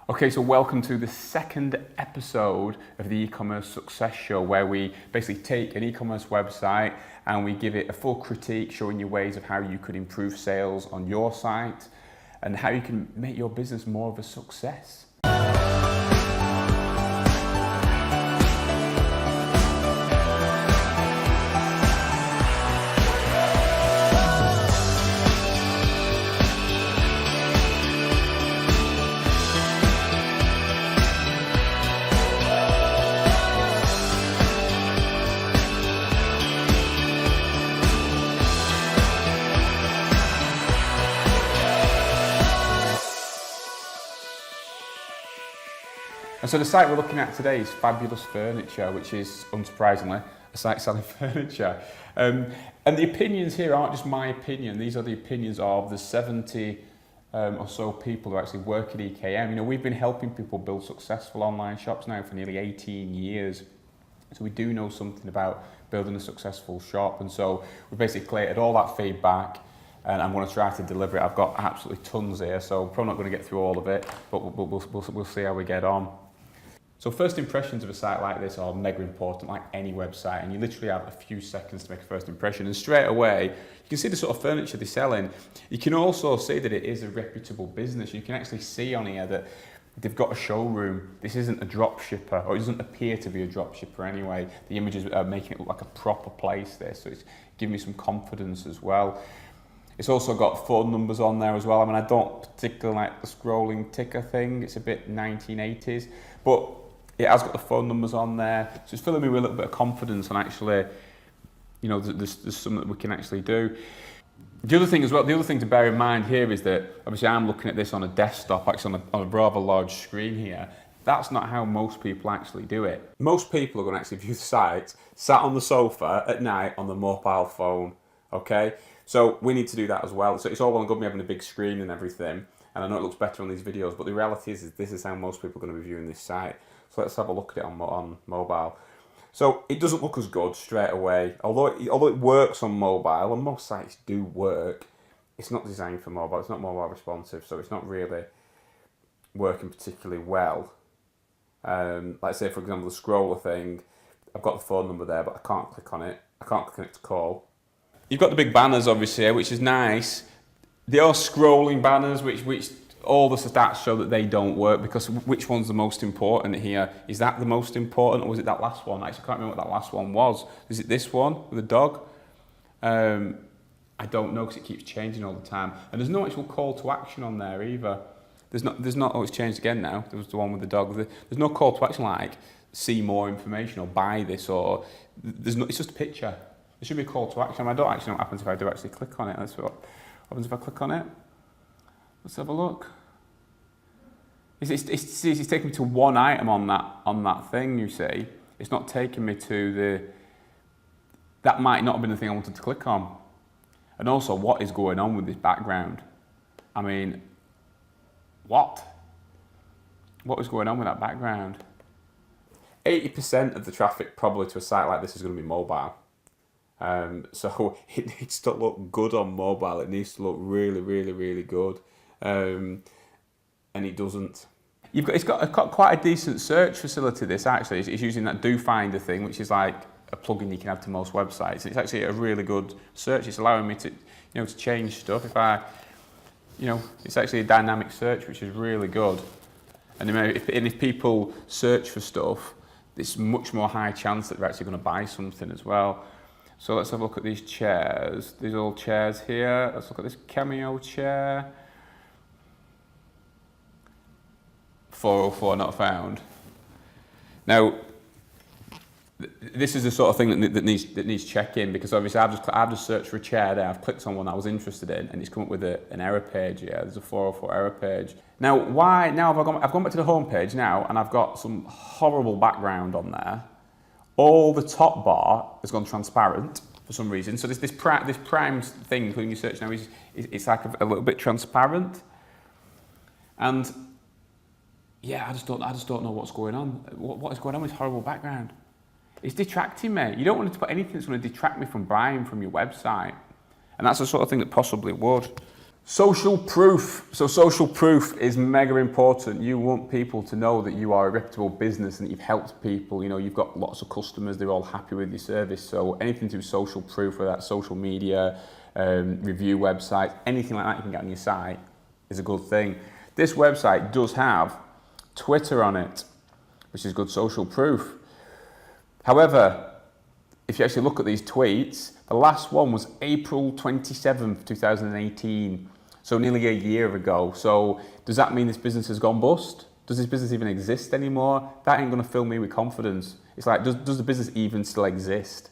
Okay, so welcome to the second episode of the E-commerce Success Show, where we basically take an e-commerce website and we give it a full critique, showing you ways of how you could improve sales on your site and how you can make your business more of a success. And so the site we're looking at today is Fabulous Furniture, which is, unsurprisingly, a site selling furniture. And the opinions here aren't just my opinion, these are the opinions of the 70 or so people who actually work at EKM. You know, we've been helping people build successful online shops now for nearly 18 years. So we do know something about building a successful shop. And so we basically collated all that feedback and I'm going to try to deliver it. I've got absolutely tons here, so I'm probably not going to get through all of it, but we'll see how we get on. So first impressions of a site like this are mega important, like any website, and you literally have a few seconds to make a first impression, and straight away you can see the sort of furniture they're selling. You can also see that it is a reputable business. You can actually see on here that they've got a showroom. This isn't a drop shipper, or it doesn't appear to be a drop shipper anyway. The images are making it look like a proper place there, so it's giving me some confidence as well. It's also got phone numbers on there as well. I mean, I don't particularly like the scrolling ticker thing. It's a bit 1980s, but it has got the phone numbers on there. So it's filling me with a little bit of confidence and actually, you know, there's something that we can actually do. The other thing as well, the other thing to bear in mind here is that obviously I'm looking at this on a desktop, actually on a rather large screen here. That's not how most people actually do it. Most people are going to actually view the site sat on the sofa at night on the mobile phone, okay? So we need to do that as well. So it's all well and good me having a big screen and everything, and I know it looks better on these videos, but the reality is this is how most people are going to be viewing this site. So let's have a look at it on mobile. So it doesn't look as good straight away, although it works on mobile, and most sites do work. It's not designed for mobile, it's not mobile responsive, so it's not really working particularly well. Like say for example the scroller thing, I've got the phone number there, but I can't click on it. I can't click on it to call. You've got the big banners obviously, which is nice. They are scrolling banners, which all the stats show that they don't work, because which one's the most important here? Is that the most important, or was it that last one? Actually, I can't remember what that last one was. Is it this one with the dog? I don't know, because it keeps changing all the time. And there's no actual call to action on there either. There's not. Oh, it's changed again now. There was the one with the dog. There's no call to action like see more information or buy this, or there's no. It's just a picture. There should be a call to action. I don't actually know what happens if I do actually click on it. That's what happens if I click on it. Let's have a look. It's taking me to one item on that thing, you see. It's not taking me to the... That might not have been the thing I wanted to click on. And also, what is going on with this background? I mean, what? What is going on with that background? 80% of the traffic probably to a site like this is going to be mobile. So it needs to look good on mobile. It needs to look really, really, really good. And it doesn't. It's got quite a decent search facility, this actually. It's using that Do Finder thing, which is like a plugin you can have to most websites. It's actually a really good search. It's allowing me to, to change stuff. If I, it's actually a dynamic search, which is really good. And if people search for stuff, there's much more high chance that they're actually going to buy something as well. So let's have a look at these chairs. These old chairs here. Let's look at this Cameo chair. 404 not found. Now, this is the sort of thing that needs checking, because obviously I've just searched for a chair there. I've clicked on one I was interested in, and it's come up with an error page. Yeah, there's a 404 error page. Now, why? Now I've gone back to the home page now, and I've got some horrible background on there. All the top bar has gone transparent for some reason. So this prime thing, including your search now, it's like a little bit transparent, and yeah, I just don't know what's going on. What is going on with this horrible background? It's detracting me. You don't want to put anything that's going to detract me from buying from your website, and that's the sort of thing that possibly would. Social proof. So social proof is mega important. You want people to know that you are a reputable business and that you've helped people. You know, you've got lots of customers, they're all happy with your service. So anything to do with social proof, whether that's social media, review websites, anything like that you can get on your site is a good thing. This website does have Twitter on it, which is good social proof. However, if you actually look at these tweets, the last one was April 27th, 2018. So nearly a year ago. So does that mean this business has gone bust? Does this business even exist anymore? That ain't gonna fill me with confidence. It's like, does the business even still exist?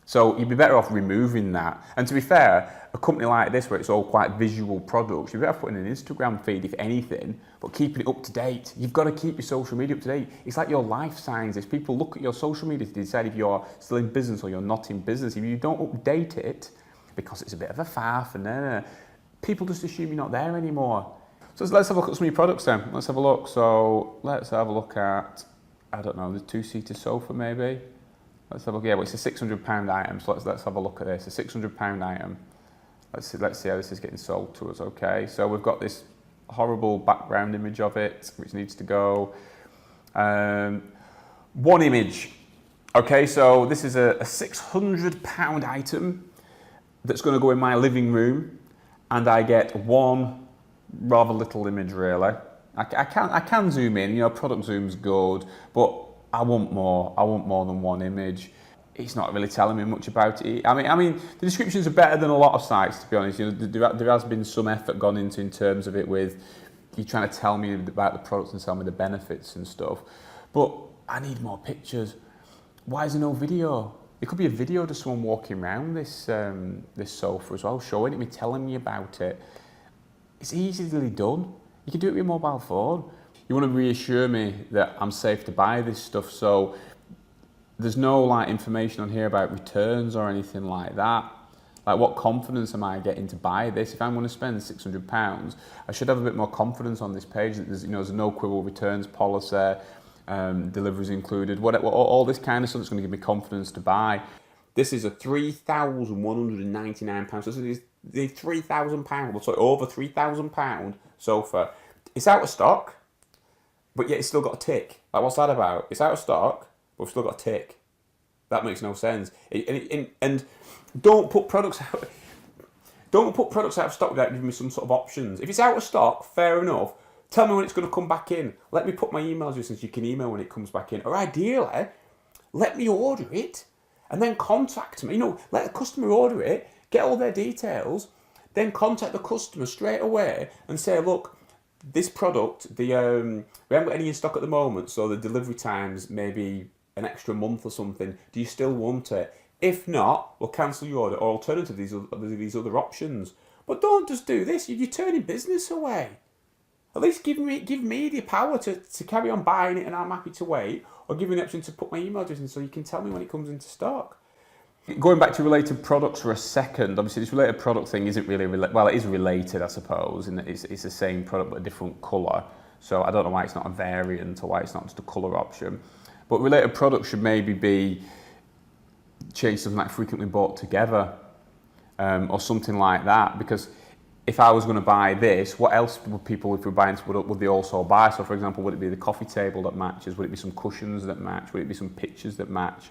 So you'd be better off removing that. And to be fair, a company like this where it's all quite visual products, you'd be better off putting an Instagram feed if anything, but keeping it up to date. You've got to keep your social media up to date. It's like your life sciences. People look at your social media to decide if you're still in business or you're not in business. If you don't update it, because it's a bit of a faff and people just assume you're not there anymore. So let's have a look at some of your products then. Let's have a look. So let's have a look at, I don't know, the two-seater sofa maybe. Let's have a look. Yeah, well, it's a £600 item. So let's have a look at this. A £600 item. Let's see how this is getting sold to us. Okay, so we've got this horrible background image of it, which needs to go. One image. Okay, so this is a £600 item that's going to go in my living room, and I get one rather little image really. I can zoom in, you know, product zoom's good, but I want more. I want more than one image. It's not really telling me much about it. I mean, the descriptions are better than a lot of sites, to be honest. You know, there has been some effort gone into in terms of it with you trying to tell me about the products and tell me the benefits and stuff. But I need more pictures. Why is there no video? It could be a video of someone walking around this this sofa as well, showing it me, telling me about it. It's easily done. You can do it with your mobile phone. You want to reassure me that I'm safe to buy this stuff, so there's no like information on here about returns or anything like that. Like, what confidence am I getting to buy this? If I'm going to spend £600, I should have a bit more confidence on this page that there's, you know, there's no quibble returns policy, deliveries included, whatever, all this kind of stuff that's going to give me confidence to buy. This is a £3,199. So this is the £3,000, sorry, over £3,000 sofa. It's out of stock, but yet it's still got a tick. Like, what's that about? It's out of stock, but we've still got a tick. That makes no sense. And don't put products out. Don't put products out of stock without giving me some sort of options. If it's out of stock, fair enough. Tell me when it's going to come back in. Let me put my email address in so you can email when it comes back in. Or ideally, let me order it and then contact me. You know, let the customer order it, get all their details, then contact the customer straight away and say, look, this product, we haven't got any in stock at the moment, so the delivery time's maybe an extra month or something. Do you still want it? If not, we'll cancel your order, or alternatively, these other options. But don't just do this. You're turning business away. At least give me the power to carry on buying it, and I'm happy to wait, or give me an option to put my email address in so you can tell me when it comes into stock. Going back to related products for a second, obviously this related product thing isn't really well, it is related, I suppose, in that it's the same product but a different colour. So I don't know why it's not a variant or why it's not just a colour option. But related products should maybe be change something like frequently bought together, or something like that, because if I was going to buy this, what else would people, if we're buying this, would they also buy? So for example, would it be the coffee table that matches? Would it be some cushions that match? Would it be some pictures that match?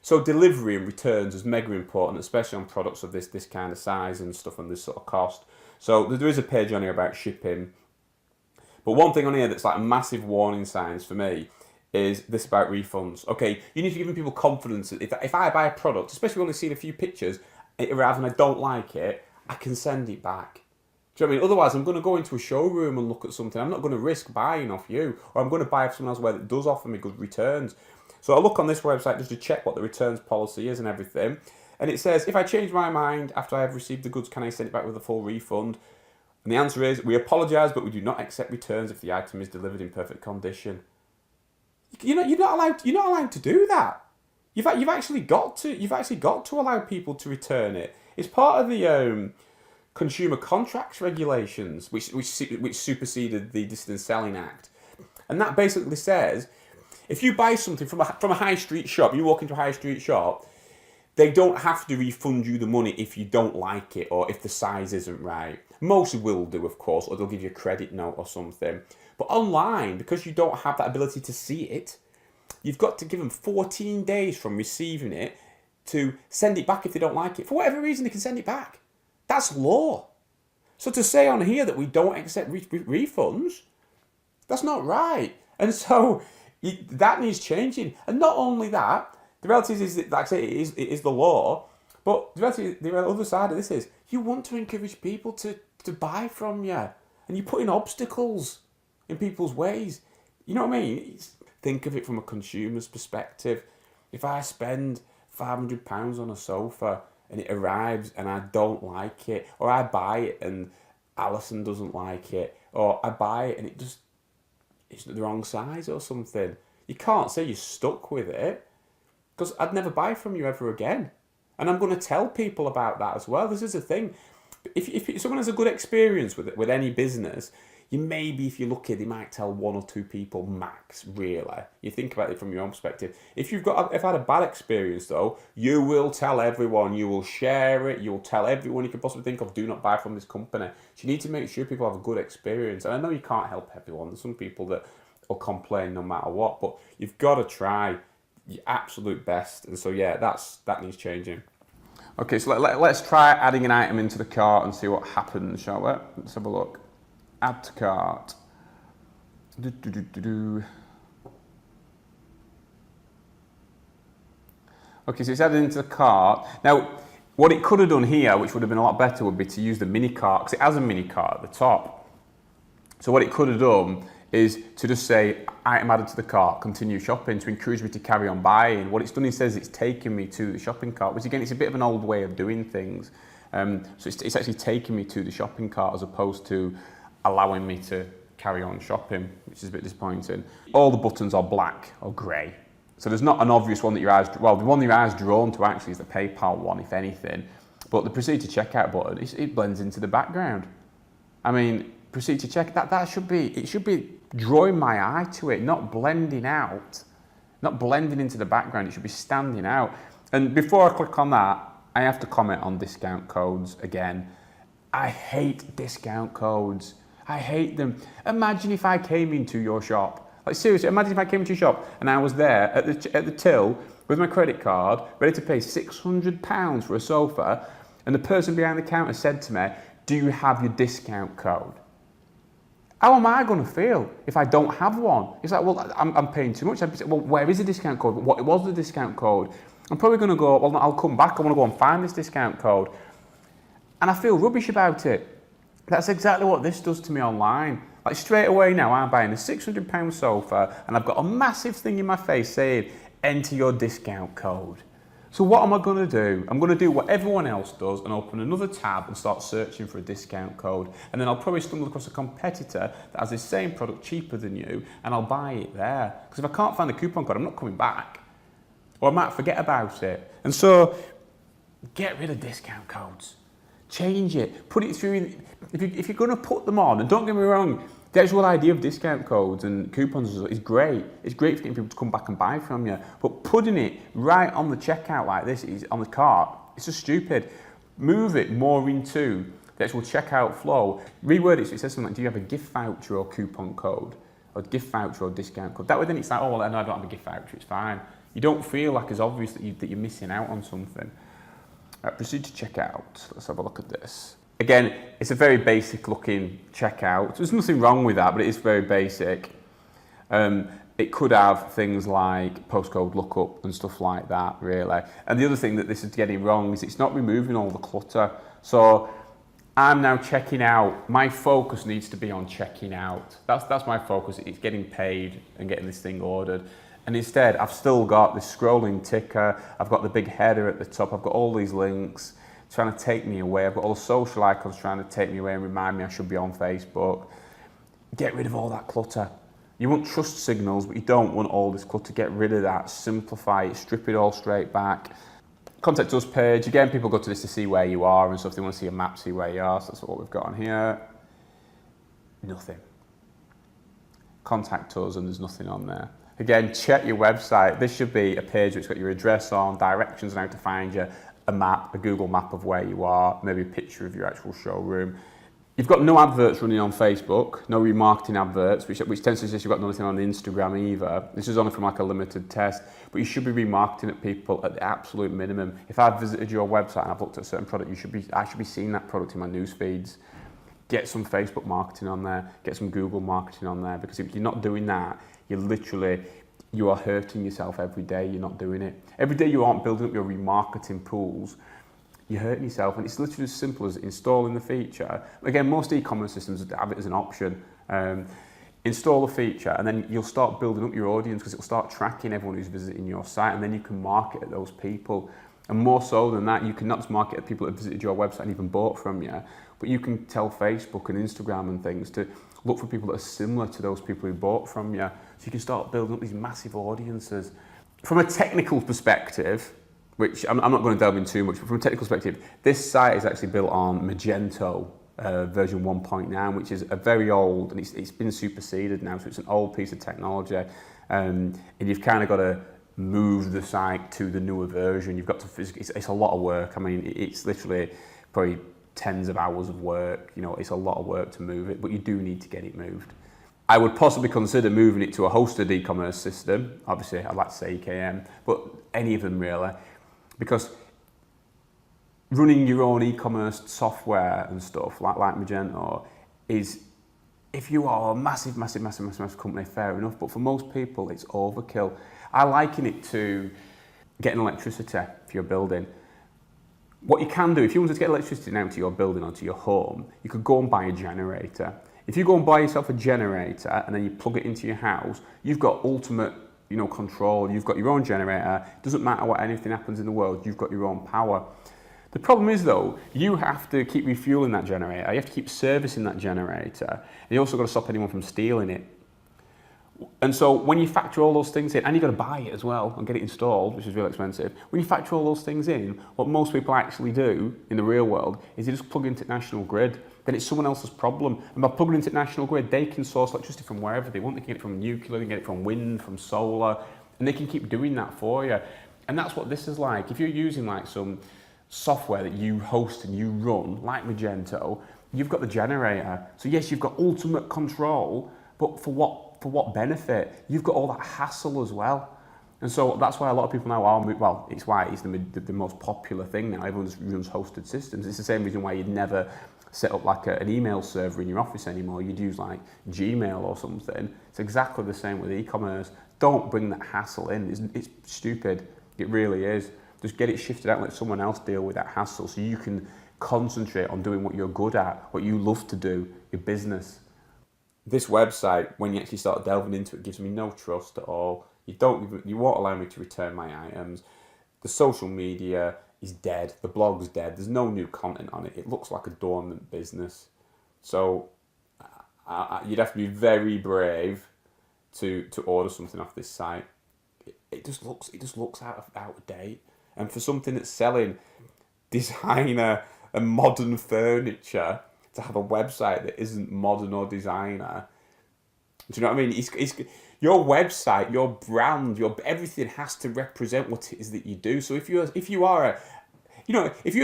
So delivery and returns is mega important, especially on products of this kind of size and stuff and this sort of cost. So there is a page on here about shipping. But one thing on here that's like a massive warning signs for me is this about refunds. Okay, you need to give people confidence that if I buy a product, especially when I've seen a few pictures, it arrives and I don't like it, I can send it back. Do you know what I mean? Otherwise, I'm going to go into a showroom and look at something. I'm not going to risk buying off you, or I'm going to buy off someone else where it does offer me good returns. So I look on this website just to check what the returns policy is and everything. And it says, if I change my mind after I have received the goods, can I send it back with a full refund? And the answer is, we apologise, but we do not accept returns if the item is delivered in perfect condition. You're not allowed to do that. You've actually got to allow people to return it. It's part of the Consumer Contracts regulations, which superseded the Distance Selling Act, and that basically says, if you buy something from a high street shop, you walk into a high street shop, they don't have to refund you the money if you don't like it or if the size isn't right. Most will do, of course, or they'll give you a credit note or something. But online, because you don't have that ability to see it, you've got to give them 14 days from receiving it to send it back if they don't like it. For whatever reason, they can send it back. That's law. So to say on here that we don't accept refunds, that's not right. And so that needs changing. And not only that, the reality is that, like I say, it is the law. But the other side of this is you want to encourage people to buy from you. And you're putting obstacles in people's ways. You know what I mean? Think of it from a consumer's perspective. If I spend £500 on a sofa and it arrives and I don't like it, or I buy it and Alison doesn't like it, or I buy it and it's the wrong size or something, you can't say you're stuck with it, because I'd never buy from you ever again. And I'm going to tell people about that as well. This is the thing. If someone has a good experience with any business, if you're lucky, they might tell 1 or 2 people max, really. You think about it from your own perspective. If I've had a bad experience though, you will tell everyone, you will share it, you'll tell everyone you can possibly think of, do not buy from this company. So you need to make sure people have a good experience. And I know you can't help everyone. There's some people that will complain no matter what, but you've got to try your absolute best. And so yeah, that needs changing. Okay, so let's try adding an item into the cart and see what happens, shall we? Let's have a look. Add to cart. Okay, so it's added into the cart. Now, what it could have done here, which would have been a lot better, would be to use the mini cart, because it has a mini cart at the top. So what it could have done is to just say, item added to the cart, continue shopping, to encourage me to carry on buying. What it's done is says it's taken me to the shopping cart, which again, it's a bit of an old way of doing things. So it's actually taking me to the shopping cart as opposed to allowing me to carry on shopping, which is a bit disappointing. All the buttons are black or grey. So there's not an obvious one that your eyes, well, the one that your eyes drawn to actually is the PayPal one, if anything. But the proceed to checkout button, it blends into the background. I mean, proceed to check, it should be drawing my eye to it, not blending out, not blending into the background. It should be standing out. And before I click on that, I have to comment on discount codes again. I hate discount codes. I hate them. Imagine if I came into your shop. Like seriously, imagine if I came into your shop and I was there at the till with my credit card, ready to pay £600 for a sofa, and the person behind the counter said to me, "Do you have your discount code?" How am I going to feel if I don't have one? It's like, well, I'm paying too much. Well, where is the discount code? What was the discount code? I'm probably going to go, well, I'll come back. I want to go and find this discount code. And I feel rubbish about it. That's exactly what this does to me online. Like straight away now, I'm buying a £600 sofa and I've got a massive thing in my face saying, enter your discount code. So what am I going to do? I'm going to do what everyone else does and open another tab and start searching for a discount code. And then I'll probably stumble across a competitor that has the same product cheaper than you, and I'll buy it there. Because if I can't find the coupon code, I'm not coming back. Or I might forget about it. And so, get rid of discount codes. Change it. Put it through. If you're going to put them on, and don't get me wrong, the actual idea of discount codes and coupons is great. It's great for getting people to come back and buy from you. But putting it right on the checkout like this, on the cart, it's just stupid. Move it more into the actual checkout flow. Reword it so it says something like, do you have a gift voucher or coupon code? Or gift voucher or discount code? That way then it's like, oh, well, no, I don't have a gift voucher, it's fine. You don't feel like it's obvious that you're missing out on something. Proceed to checkout. Let's have a look at this. Again, it's a very basic looking checkout. There's nothing wrong with that, but it is very basic. It could have things like postcode lookup and stuff like that, really. And the other thing that this is getting wrong is it's not removing all the clutter. So I'm now checking out. My focus needs to be on checking out. That's my focus. It's getting paid and getting this thing ordered. And instead, I've still got this scrolling ticker. I've got the big header at the top. I've got all these links trying to take me away. I've got all the social icons trying to take me away and remind me I should be on Facebook. Get rid of all that clutter. You want trust signals, but you don't want all this clutter. Get rid of that, simplify it, strip it all straight back. Contact us page. Again, people go to this to see where you are and stuff. They want to see a map, see where you are. So that's what we've got on here. Nothing. Contact us and there's nothing on there. Again, check your website. This should be a page which has got your address on, directions on how to find you, a map, a Google map of where you are, maybe a picture of your actual showroom. You've got no adverts running on Facebook, no remarketing adverts, which tends to suggest you've got nothing on Instagram either. This is only from like a limited test, but you should be remarketing at people at the absolute minimum. If I've visited your website and I've looked at a certain product, I should be seeing that product in my news feeds. Get some Facebook marketing on there, get some Google marketing on there, because if you're not doing that, you are hurting yourself every day. You're not doing it. Every day you aren't building up your remarketing pools, you're hurting yourself, and it's literally as simple as installing the feature. Again, most e-commerce systems have it as an option. Install the feature, and then you'll start building up your audience, because it'll start tracking everyone who's visiting your site, and then you can market at those people. And more so than that, you can not just market at people that have visited your website and even bought from you, but you can tell Facebook and Instagram and things to look for people that are similar to those people who bought from you. So you can start building up these massive audiences. From a technical perspective, which I'm not going to delve into too much, but from a technical perspective, this site is actually built on Magento version 1.9, which is a very old, and it's been superseded now, so it's an old piece of technology, and you've kind of got to move the site to the newer version. You've got to it's a lot of work. I mean, it's literally probably tens of hours of work. You know, it's a lot of work to move it, but you do need to get it moved. I would possibly consider moving it to a hosted e-commerce system. Obviously, I'd like to say EKM, but any of them really, because running your own e-commerce software and stuff like Magento is, if you are a massive company, fair enough, but for most people, it's overkill. I liken it to getting electricity for your building. What you can do, if you wanted to get electricity now to your building or to your home, you could go and buy a generator. If you go and buy yourself a generator and then you plug it into your house, you've got ultimate, control. You've got your own generator. It doesn't matter what anything happens in the world, you've got your own power. The problem is though, you have to keep refueling that generator. You have to keep servicing that generator. And you also got to stop anyone from stealing it. And so when you factor all those things in, and you've got to buy it as well and get it installed, which is really expensive. When you factor all those things in, what most people actually do in the real world is they just plug into national grid. Then it's someone else's problem. And by plugging into national grid, they can source electricity from wherever they want. They can get it from nuclear, they can get it from wind, from solar, and they can keep doing that for you. And that's what this is like. If you're using like some software that you host and you run, like Magento, you've got the generator. So yes, you've got ultimate control, but for what benefit? You've got all that hassle as well. And so that's why a lot of people now are, it's why it's the most popular thing now. Everyone just runs hosted systems. It's the same reason why you'd never set up like an email server in your office anymore. You'd use like Gmail or something. It's exactly the same with e-commerce. Don't bring that hassle in. It's stupid. It really is. Just get it shifted out and let someone else deal with that hassle so you can concentrate on doing what you're good at, what you love to do, your business. This website, when you actually start delving into it, gives me no trust at all. You won't allow me to return my items. The social media is dead. The blog's dead. There's no new content on it. It looks like a dormant business. So you'd have to be very brave to order something off this site. It just looks out of date. And for something that's selling designer and modern furniture, to have a website that isn't modern or designer, do you know what I mean? It's your website, your brand, your everything has to represent what it is that you do. So if you're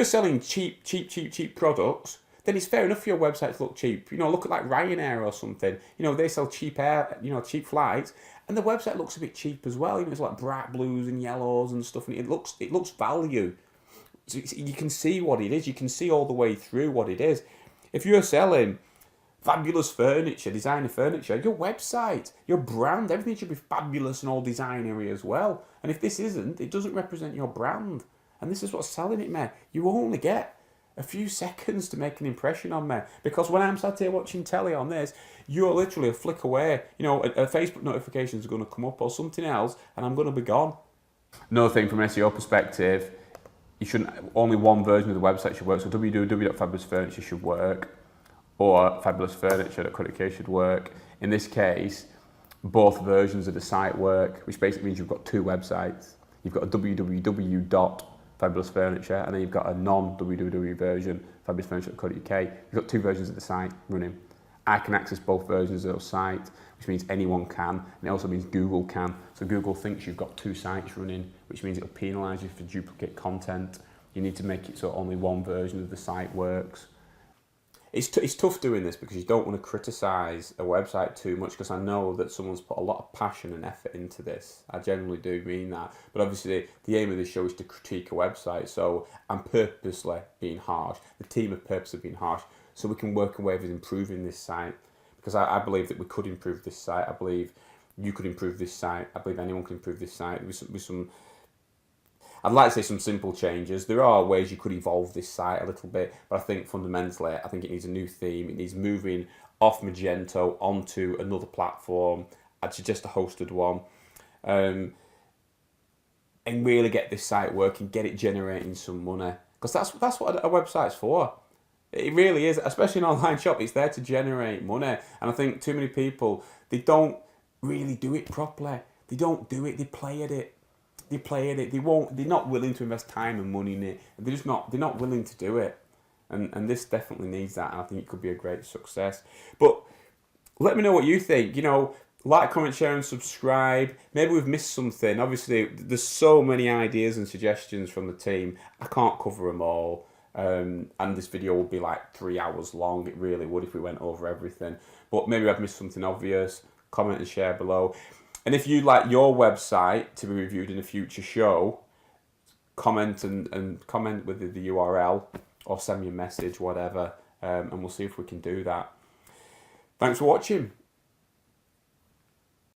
selling cheap products, then it's fair enough for your website to look cheap. Look at like Ryanair or something. They sell cheap cheap flights, and the website looks a bit cheap as well. It's like bright blues and yellows and stuff, and it looks value. So you can see what it is. You can see all the way through what it is. If you're selling fabulous furniture, designer furniture, your website, your brand, everything should be fabulous and all designery as well. And if this isn't, it doesn't represent your brand. And this is what's selling it, man. You only get a few seconds to make an impression on me. Because when I'm sat here watching telly on this, you're literally a flick away. A Facebook notification is going to come up or something else, and I'm going to be gone. Another thing from an SEO perspective, only one version of the website should work. So www.fabulousfurniture should work, or fabulousfurniture.co.uk should work. In this case, both versions of the site work, which basically means you've got two websites. You've got a www.fabulousfurniture, and then you've got a non-www version, fabulousfurniture.co.uk. You've got two versions of the site running. I can access both versions of those sites, which means anyone can, and it also means Google can. So Google thinks you've got two sites running, which means it'll penalise you for duplicate content. You need to make it so only one version of the site works. it's tough doing this because you don't want to criticise a website too much, because I know that someone's put a lot of passion and effort into this. I genuinely do mean that. But obviously the aim of this show is to critique a website, so I'm purposely being harsh. The team have purposely been harsh, so we can work away with improving this site, because I believe that we could improve this site. I believe you could improve this site. I believe anyone can improve this site with some I'd like to say some simple changes. There are ways you could evolve this site a little bit, but I think fundamentally, I think it needs a new theme. It needs moving off Magento onto another platform. I'd suggest a hosted one, and really get this site working, get it generating some money, because that's what a website's for. It really is, especially an online shop. It's there to generate money, and I think too many people, they don't really do it properly. They don't do it. They play at it. They're not willing to invest time and money in it. They're not willing to do it. And this definitely needs that, and I think it could be a great success. But let me know what you think. Like, comment, share, and subscribe. Maybe we've missed something. Obviously, there's so many ideas and suggestions from the team. I can't cover them all. And this video would be like 3 hours long. It really would if we went over everything. But maybe I've missed something obvious. Comment and share below. And if you'd like your website to be reviewed in a future show, comment and comment with the URL, or send me a message, whatever, and we'll see if we can do that. Thanks for watching.